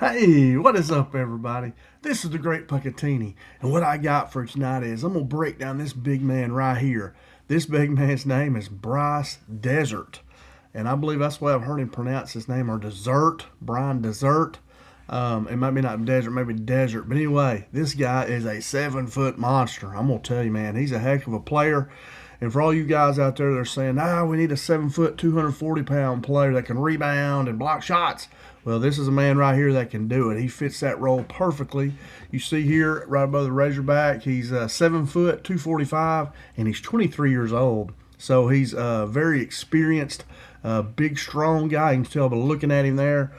Hey, what is up, everybody? This is the Great Puckatini, and what I got for tonight is I'm gonna break down this big man right here. This big man's name is Brice Dessert, and I believe that's the way I've heard him pronounce his name, or Dessert, Brian Dessert. It might be not Desert, maybe Desert, but anyway, this guy is a 7 foot monster. I'm gonna tell you, man, he's a heck of a player. And for all you guys out there that are saying, we need a 7 foot, 240 pound player that can rebound and block shots. Well, this is a man right here that can do it. He fits that role perfectly. You see here, right above the Razorback, he's 7 foot, 245, and he's 23 years old. So he's a very experienced, big, strong guy. You can tell by looking at him there.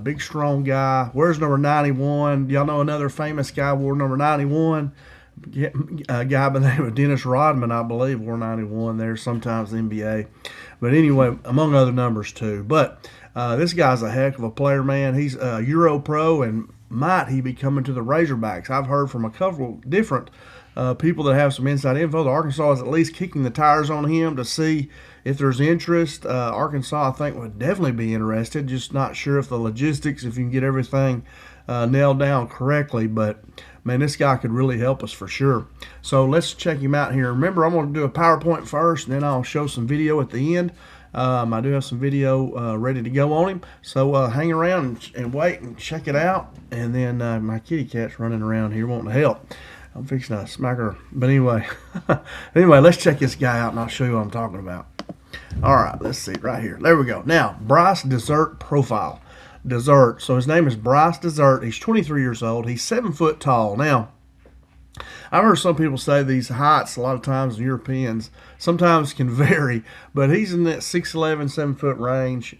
Big, strong guy. Where's number 91? Y'all know another famous guy wore number 91? A guy by the name of Dennis Rodman, I believe, wore 91 there, sometimes the NBA. But anyway, among other numbers too. But this guy's a heck of a player, man. He's a Euro pro, and might he be coming to the Razorbacks? I've heard from a couple different people that have some inside info that Arkansas is at least kicking the tires on him to see if there's interest. Arkansas, I think, would definitely be interested. Just not sure if the logistics, if you can get everything nailed down correctly. But man, this guy could really help us for sure. So let's check him out here. Remember, I'm going to do a PowerPoint first, and then I'll show some video at the end. I do have some video ready to go on him. So hang around and wait and check it out. And then my kitty cat's running around here wanting to help. I'm fixing to smack her. But anyway, let's check this guy out, and I'll show you what I'm talking about. All right, let's see right here. There we go. Now, Brice Dessert profile. Dessert. So his name is Brice Dessert. He's 23 years old. He's 7 foot tall. Now, I've heard some people say these heights a lot of times in Europeans sometimes can vary, but he's in that 6'11", 7 foot range.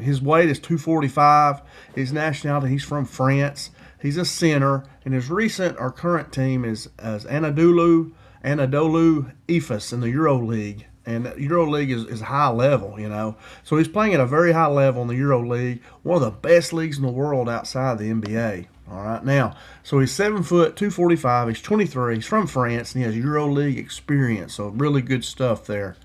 His weight is 245. His nationality, he's from France. He's a center, and his recent or current team is Anadolu Efes in the EuroLeague. And EuroLeague is high level, you know. So he's playing at a very high level in the EuroLeague, one of the best leagues in the world outside the NBA. All right, now, so he's 7 foot, 245. He's 23. He's from France, and he has EuroLeague experience. So really good stuff there.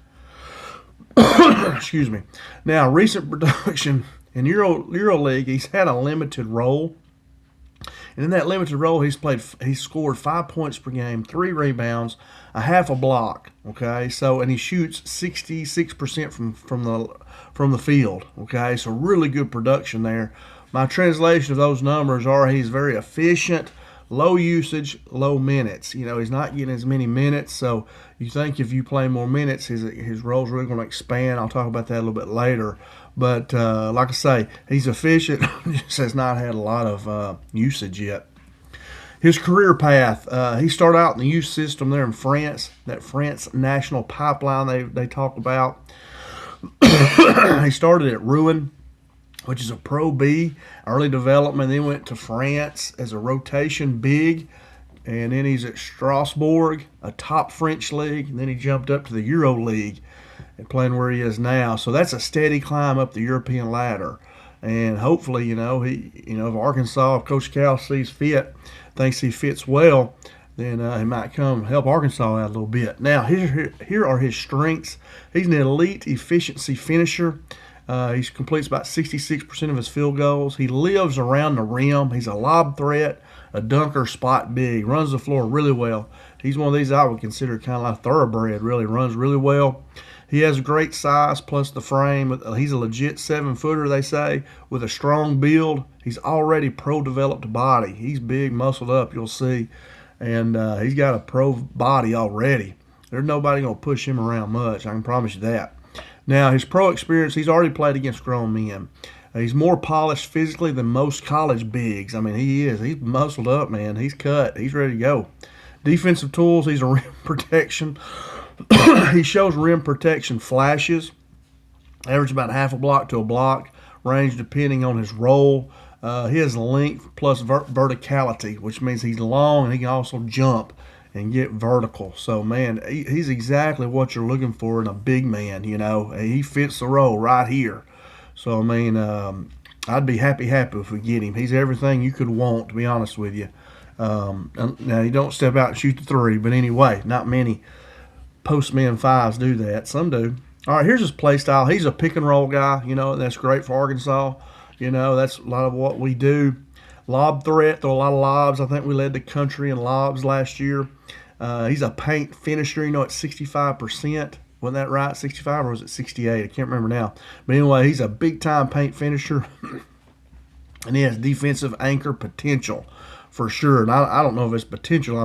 Excuse me. Now, recent production in EuroLeague, he's had a limited role. And in that limited role, he's scored 5 points per game, 3 rebounds, a half a block. Okay, so and he shoots 66% from the field. Okay, so really good production there. My translation of those numbers are he's very efficient, low usage, low minutes. You know, he's not getting as many minutes, so you think if you play more minutes, his role's really going to expand. I'll talk about that a little bit later. But like I say, he's efficient, just has not had a lot of usage yet. His career path, he started out in the youth system there in France, that France national pipeline they talk about. He started at Rouen, which is a Pro B, early development. Then went to France as a rotation big, and then he's at Strasbourg, a top French league, and then he jumped up to the Euro League and playing where he is now. So that's a steady climb up the European ladder. And hopefully, if Arkansas, if Coach Cal sees fit, thinks he fits well, then he might come help Arkansas out a little bit. Now, here are his strengths. He's an elite efficiency finisher. He completes about 66% of his field goals. He lives around the rim. He's a lob threat, a dunker, spot big. Runs the floor really well. He's one of these I would consider kind of like thoroughbred, really. Runs really well. He has great size plus the frame. He's a legit 7-footer, they say, with a strong build. He's already pro-developed body. He's big, muscled up, you'll see. And he's got a pro body already. There's nobody going to push him around much, I can promise you that. Now, his pro experience, he's already played against grown men. He's more polished physically than most college bigs. I mean, he is. He's muscled up, man. He's cut. He's ready to go. Defensive tools, he's a rim protection. He shows rim protection flashes. Average about half a block to a block range depending on his role. He has length plus verticality, which means he's long and he can also jump and get vertical. So, man, he's exactly what you're looking for in a big man, you know. He fits the role right here. So, I mean, I'd be happy if we get him. He's everything you could want, to be honest with you. Now, he don't step out and shoot the three, but anyway, not many post-man fives do that. Some do. All right, here's his play style. He's a pick and roll guy, you know, and that's great for Arkansas. You know, that's a lot of what we do. Lob threat, throw a lot of lobs. I think we led the country in lobs last year. He's a paint finisher, at 65%. Wasn't that right? 65 or was it 68? I can't remember now. But anyway, he's a big-time paint finisher. And he has defensive anchor potential for sure. And I don't know if it's potential.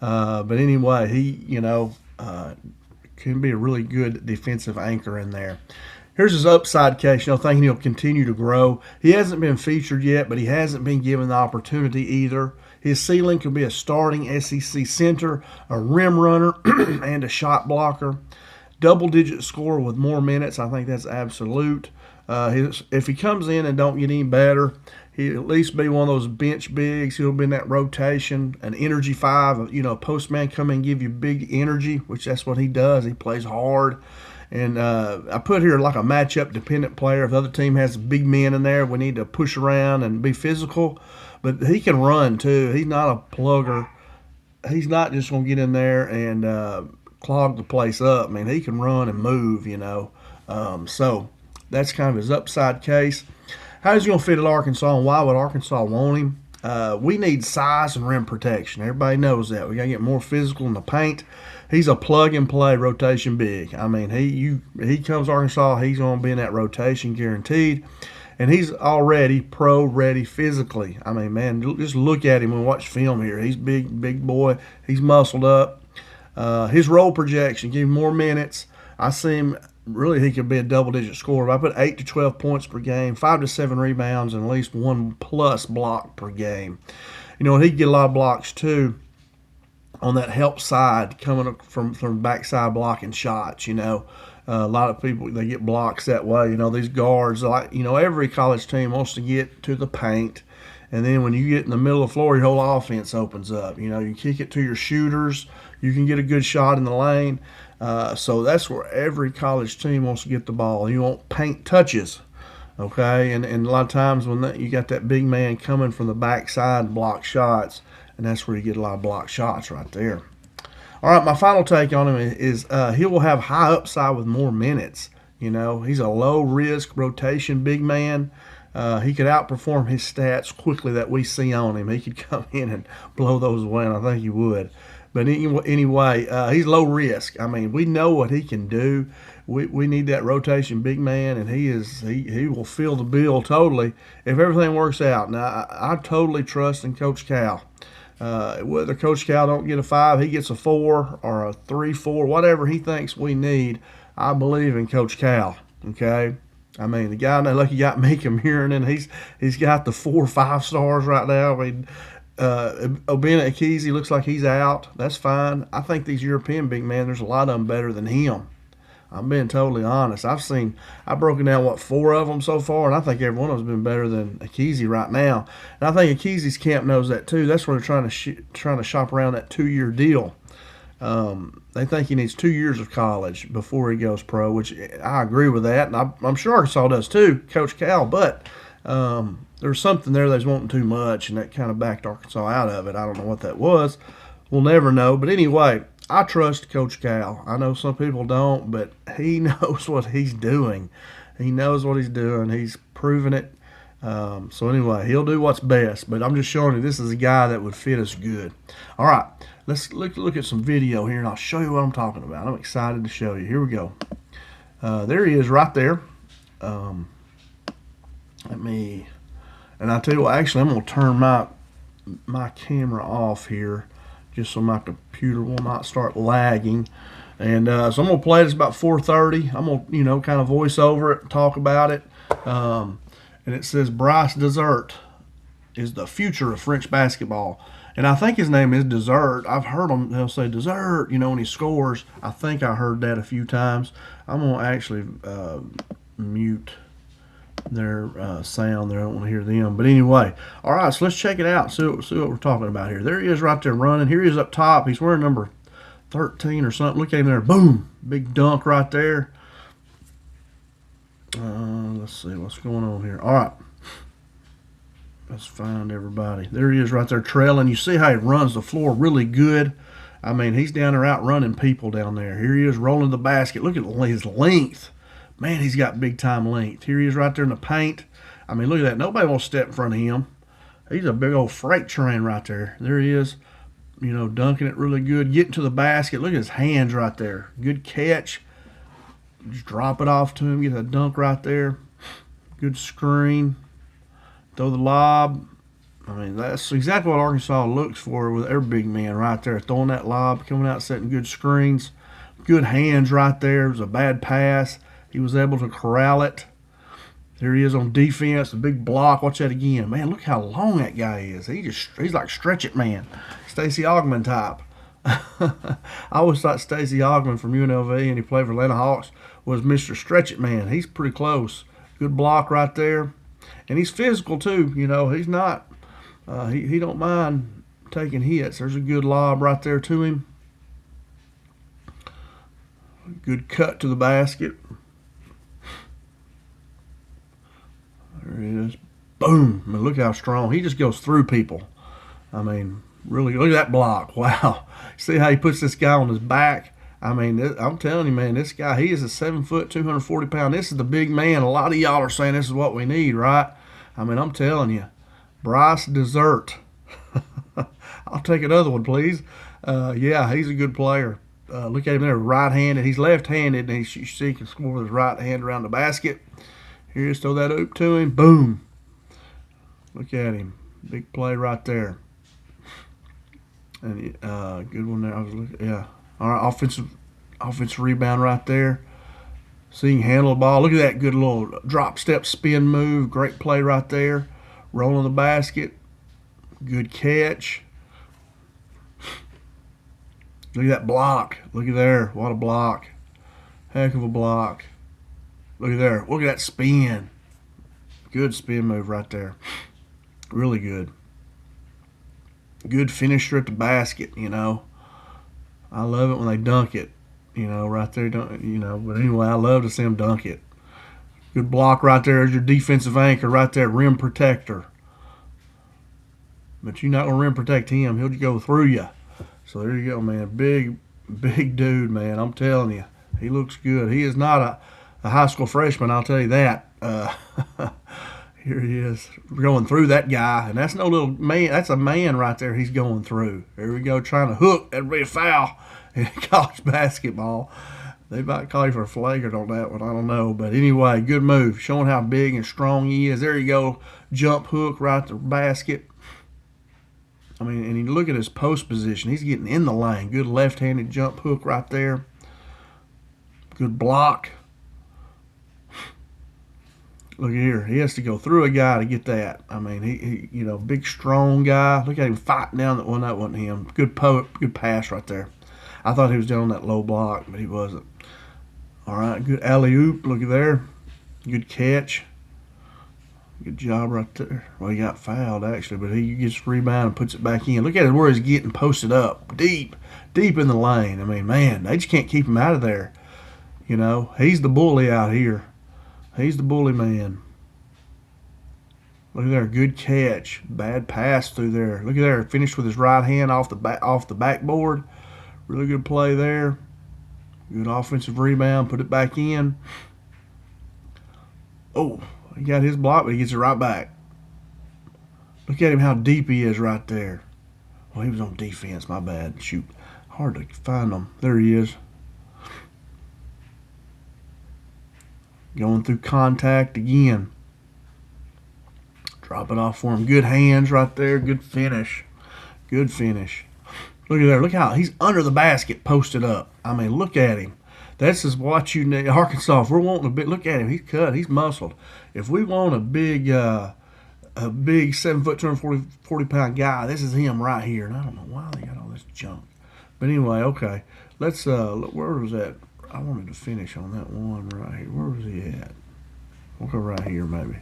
But anyway, he, can be a really good defensive anchor in there. Here's his upside case, thinking he'll continue to grow. He hasn't been featured yet, but he hasn't been given the opportunity either. His ceiling could be a starting SEC center, a rim runner, and a shot blocker. Double-digit scorer with more minutes, I think that's absolute. If he comes in and don't get any better, he'll at least be one of those bench bigs. He'll be in that rotation, an energy five. A postman come in and give you big energy, which that's what he does. He plays hard. And I put here like a matchup dependent player. If the other team has big men in there, we need to push around and be physical. But he can run too. He's not a plugger. He's not just going to get in there and clog the place up. He can run and move, So that's kind of his upside case. How's he going to fit at Arkansas, and why would Arkansas want him? We need size and rim protection. Everybody knows that. We got to get more physical in the paint. He's a plug-and-play rotation big. He comes to Arkansas, he's going to be in that rotation guaranteed. And he's already pro-ready physically. Just look at him and watch film here. He's big boy. He's muscled up. His role projection, give him more minutes. I see him, really, he could be a double-digit scorer. If I put 8 to 12 points per game, 5 to 7 rebounds, and at least 1+ block per game. And he can get a lot of blocks, too, on that help side, coming from backside blocking shots, A lot of people, they get blocks that way. These guards, every college team wants to get to the paint. And then when you get in the middle of the floor, your whole offense opens up. You kick it to your shooters. You can get a good shot in the lane. So that's where every college team wants to get the ball. You want paint touches, okay? And a lot of times when you got that big man coming from the backside and block shots, and that's where you get a lot of block shots right there. All right, my final take on him is he will have high upside with more minutes. He's a low-risk rotation big man. He could outperform his stats quickly that we see on him. He could come in and blow those away, and I think he would. But anyway, he's low risk. We know what he can do. We need that rotation big man, and he will fill the bill totally if everything works out. Now, I totally trust in Coach Cal. Whether Coach Cal don't get a 5, he gets a 4 or a 3-4, whatever he thinks we need. I believe in Coach Cal. Okay. The guy, like he got Mika Murin, he's got the 4 5 stars right now. Obina Akizi looks like he's out. That's fine. I think these European big men, there's a lot of them better than him. I'm being totally honest. I've broken down 4 of them so far, and I think every one of them's been better than Akizi right now. And I think Akizi's camp knows that too. That's where they're trying to shop around that 2-year deal. They think he needs 2 years of college before he goes pro, which I agree with that, and I'm sure Arkansas does too, Coach Cal. But there's something there that's wanting too much, and that kind of backed Arkansas out of it. I don't know what that was. We'll never know. But anyway, I trust Coach Cal. I know some people don't, but he knows what he's doing. He knows what he's doing. He's proven it. So anyway, he'll do what's best. But I'm just showing you this is a guy that would fit us good. All right, let's look at some video here, and I'll show you what I'm talking about. I'm excited to show you. Here we go. There he is right there. And I tell you what, actually, I'm going to turn my camera off here, just so my computer will not start lagging. And so I'm going to play this about 4:30. I'm going to, kind of voice over it, talk about it. And it says Brice Dessert is the future of French basketball. And I think his name is Dessert. I've heard he'll say Dessert, when he scores. I think I heard that a few times. I'm going to actually mute their sound there. I don't want to hear them. But anyway, all right, so let's check it out. See what we're talking about here. There he is right there running. Here he is up top. He's wearing number 13 or something. Look at him there. Boom. Big dunk right there. Let's see what's going on here. All right. Let's find everybody. There he is right there trailing. You see how he runs the floor really good. He's down there outrunning people down there. Here he is rolling the basket. Look at his length. Man, he's got big-time length. Here he is right there in the paint. Look at that. Nobody wants to step in front of him. He's a big old freight train right there. There he is, you know, dunking it really good, getting to the basket. Look at his hands right there. Good catch. Just drop it off to him, get a dunk right there. Good screen. Throw the lob. I mean, that's exactly what Arkansas looks for with their big man right there. Throwing that lob, coming out, setting good screens. Good hands right there. It was a bad pass. He was able to corral it. There he is on defense, a big block. Watch that again. Man, look how long that guy is. He's like Stretch It Man. Stacey Augmon type. I always thought Stacey Augmon from UNLV, and he played for Atlanta Hawks, was Mr. Stretch It Man. He's pretty close. Good block right there. And he's physical too. You know, he's not, he don't mind taking hits. There's a good lob right there to him. Good cut to the basket. There he is. Boom. I mean, look how strong. He just goes through people. I mean, really, look at that block. Wow. See how he puts this guy on his back? I mean, I'm telling you, man, this guy, he is a 7 foot, 240 pound. This is the big man. A lot of y'all are saying this is what we need, right? I mean, I'm telling you. Brice Dessert. I'll take another one, please. Yeah, he's a good player. Look at him there, right-handed. He's left-handed, and you see he can score with his right hand around the basket. Here's throw that oop to him. Boom. Look at him. Big play right there. And good one there. I was looking. Yeah. All right. Offensive rebound right there. So he can handle the ball. Look at that good little drop step spin move. Great play right there. Rolling the basket. Good catch. Look at that block. Look at there. What a block. Heck of a block. Look at there. Look at that spin. Good spin move right there. Really good. Good finisher at the basket, you know. I love it when they dunk it, you know, right there. You know, but anyway, I love to see them dunk it. Good block right there. There's your defensive anchor right there, rim protector. But you're not going to rim protect him. He'll just go through you. So there you go, man. Big dude, man. I'm telling you. He looks good. He is not a high school freshman, I'll tell you that. Here he is going through that guy. And that's no little man. That's a man right there he's going through. There we go, trying to hook. That'd be a foul in college basketball. They might call you for a flagrant on that one. I don't know. But anyway, good move. Showing how big and strong he is. There you go. Jump hook right to the basket. I mean, and you look at his post position. He's getting in the lane. Good left-handed jump hook right there. Good block. Look here. He has to go through a guy to get that. I mean, he you know, big, strong guy. Look at him fighting down that one. That wasn't him. Good pass right there. I thought he was down on that low block, but he wasn't. All right, good alley-oop. Look at there. Good catch. Good job right there. Well, he got fouled, actually, but he gets rebound and puts it back in. Look at it where he's getting posted up. Deep in the lane. I mean, man, they just can't keep him out of there. You know, he's the bully out here. He's the bully man. Look at there. Good catch. Bad pass through there. Look at there. Finished with his right hand off the backboard. Really good play there. Good offensive rebound. Put it back in. Oh, he got his block, but he gets it right back. Look at him how deep he is right there. Well, he was on defense. My bad. Shoot. Hard to find him. There he is. Going through contact again. Drop it off for him. Good hands right there. Good finish. Good finish. Look at there. Look how he's under the basket posted up. I mean, look at him. This is what you need. Arkansas, if we're wanting a big, look at him. He's cut. He's muscled. If we want a big 7 foot, 240 pound guy, this is him right here. And I don't know why they got all this junk. But anyway, okay. Let's, look, where was that? I wanted to finish on that one right here. Where was he at? We'll go right here, maybe.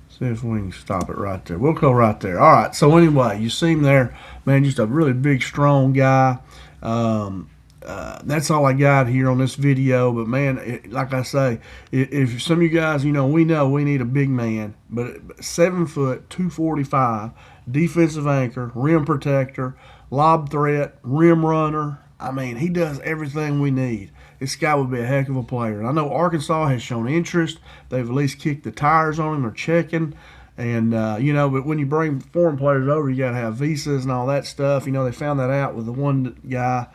See if we can stop it right there. We'll go right there. All right. So anyway, you see him there, man. Just a really big, strong guy. That's all I got here on this video. But man, like I say, if some of you guys, you know we need a big man, but 7 foot, 245, defensive anchor, rim protector, lob threat, rim runner. I mean, he does everything we need. This guy would be a heck of a player. And I know Arkansas has shown interest. They've at least kicked the tires on him or checking. And, but when you bring foreign players over, you got to have visas and all that stuff. They found that out with the one guy,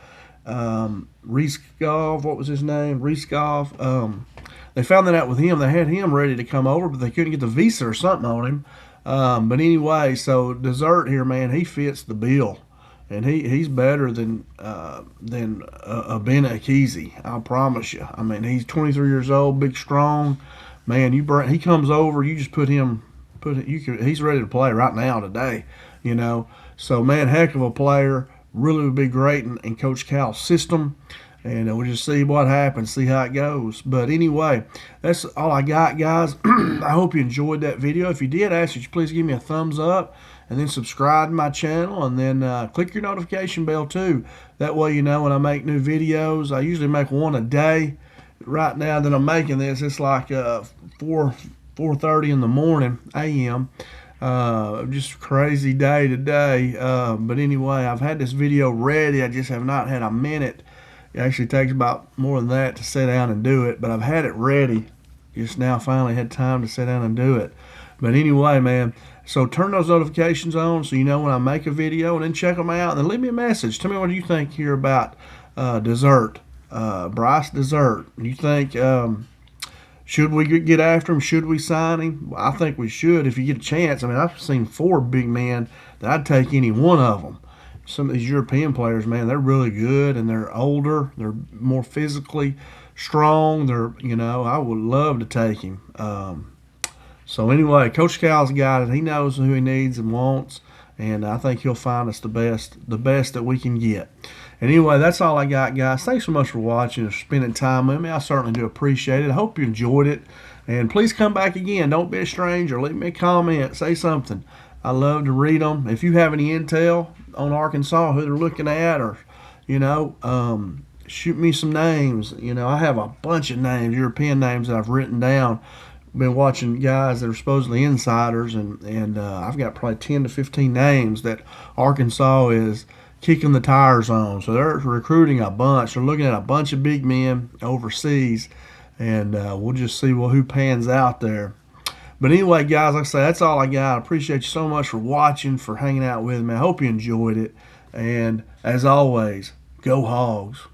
Rizkov, what was his name? Rizkov. They found that out with him. They had him ready to come over, but they couldn't get the visa or something on him. But anyway, so Dessert here, man, he fits the bill. And he's better than Ben Akizi, I promise you. I mean, he's 23 years old, big, strong. Man, he comes over, you just he's ready to play right now today, So, man, heck of a player. Really would be great in Coach Cal's system. And we'll just see what happens, see how it goes. But anyway, that's all I got, guys. I hope you enjoyed that video. If you did, I ask you to please give me a thumbs up and then subscribe to my channel, and then click your notification bell too. That way you know when I make new videos. I usually make one a day. Right now that I'm making this, it's like 4:30 in the morning a.m. Just crazy day today. But anyway, I've had this video ready. I just have not had a minute. It actually takes about more than that to sit down and do it, but I've had it ready. Just now finally had time to sit down and do it. But anyway, man, so turn those notifications on so you know when I make a video, and then check them out, and then leave me a message. Tell me what you think here about Dessert, Brice Dessert. You think should we get after him? Should we sign him? Well, I think we should if you get a chance. I mean, I've seen 4 big men that I'd take any one of them. Some of these European players, man, they're really good, and they're older. They're more physically strong. I would love to take him. So anyway, Coach Cal's got it. He knows who he needs and wants, and I think he'll find us the best that we can get. And anyway, that's all I got, guys. Thanks so much for watching and spending time with me. I certainly do appreciate it. I hope you enjoyed it, and please come back again. Don't be a stranger. Leave me a comment. Say something. I love to read them. If you have any intel on Arkansas, who they're looking at, or shoot me some names. I have a bunch of names, European names that I've written down. Been watching guys that are supposedly insiders, and I've got probably 10 to 15 names that Arkansas is kicking the tires on. So they're recruiting a bunch. They're looking at a bunch of big men overseas, and we'll just see who pans out there. But anyway, guys, like I say, that's all I got. I appreciate you so much for watching, for hanging out with me. I hope you enjoyed it. And as always, go Hogs.